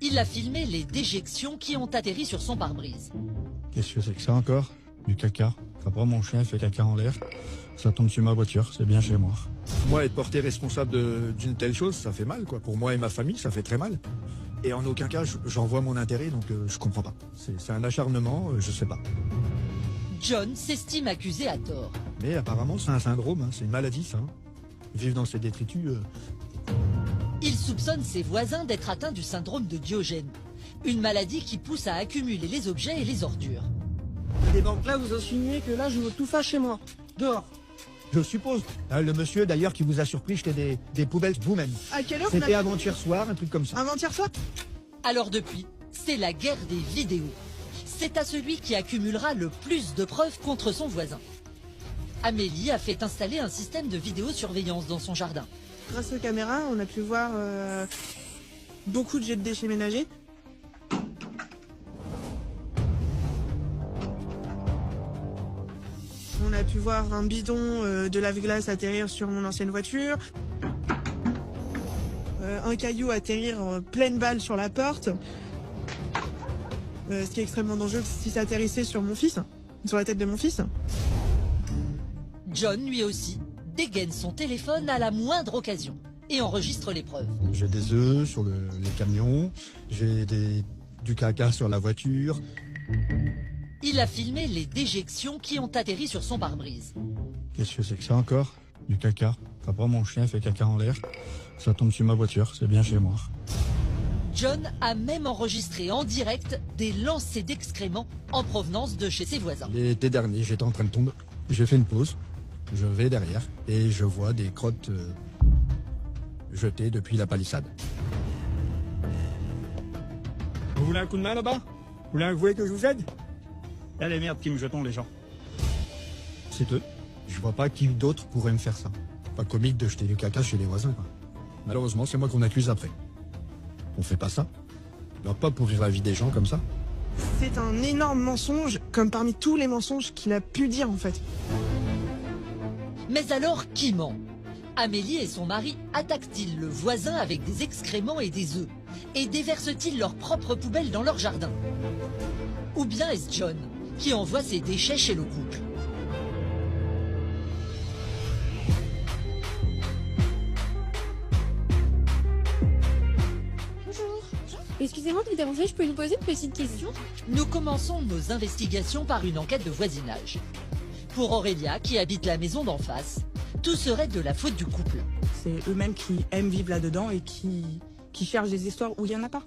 Il a filmé les déjections qui ont atterri sur son pare-brise. Qu'est-ce que c'est que ça encore? Du caca. Après, mon chien fait caca en l'air. Ça tombe sur ma voiture, c'est bien chez moi. Moi, être porté responsable d'une telle chose, ça fait mal, quoi. Pour moi et ma famille, ça fait très mal. Et en aucun cas, j'en vois mon intérêt, donc je comprends pas. C'est un acharnement, je sais pas. John s'estime accusé à tort. Mais apparemment, c'est un syndrome, hein, c'est une maladie, ça. Hein. Vivre dans ces détritus... Il soupçonne ses voisins d'être atteints du syndrome de Diogène, une maladie qui pousse à accumuler les objets et les ordures. Des banques là, vous insinuez que là, je veux tout faire chez moi. Dehors. Je suppose. Ah, le monsieur, d'ailleurs, qui vous a surpris, jetait des poubelles vous-même. À quelle heure? C'était avant-hier soir, un truc comme ça. Avant-hier soir? Alors depuis, c'est la guerre des vidéos. C'est à celui qui accumulera le plus de preuves contre son voisin. Amélie a fait installer un système de vidéosurveillance dans son jardin. Grâce aux caméras, on a pu voir beaucoup de jets de déchets ménagers. On a pu voir un bidon de lave-glace atterrir sur mon ancienne voiture. Un caillou atterrir en pleine balle sur la porte. Ce qui est extrêmement dangereux si ça atterrissait sur mon fils, sur la tête de mon fils. John, lui aussi, dégaine son téléphone à la moindre occasion et enregistre les preuves. J'ai des œufs sur les camions, j'ai du caca sur la voiture. Il a filmé les déjections qui ont atterri sur son pare-brise. Qu'est-ce que c'est que ça encore? Du caca. Après, mon chien fait caca en l'air. Ça tombe sur ma voiture, c'est bien chez moi. John a même enregistré en direct des lancers d'excréments en provenance de chez ses voisins. L'été dernier, j'étais en train de tomber. J'ai fait une pause. Je vais derrière et je vois des crottes jetées depuis la palissade. Vous voulez un coup de main là-bas? Vous voulez que je vous aide? Il y a des merdes qui me jetons les gens. C'est eux. Je vois pas qui d'autre pourrait me faire ça. Pas comique de jeter du caca chez les voisins, quoi. Malheureusement, c'est moi qu'on accuse après. On fait pas ça. On doit pas pourrir la vie des gens comme ça. C'est un énorme mensonge, comme parmi tous les mensonges qu'il a pu dire en fait. Mais alors, qui ment? Amélie et son mari attaquent-ils le voisin avec des excréments et des œufs? Et déversent-ils leurs propres poubelles dans leur jardin? Ou bien est-ce John qui envoie ses déchets chez le couple? Bonjour. Excusez-moi de vous déranger, je peux vous poser une petite question? Nous commençons nos investigations par une enquête de voisinage. Pour Aurélia, qui habite la maison d'en face, tout serait de la faute du couple. C'est eux-mêmes qui aiment vivre là-dedans et qui cherchent des histoires où il n'y en a pas.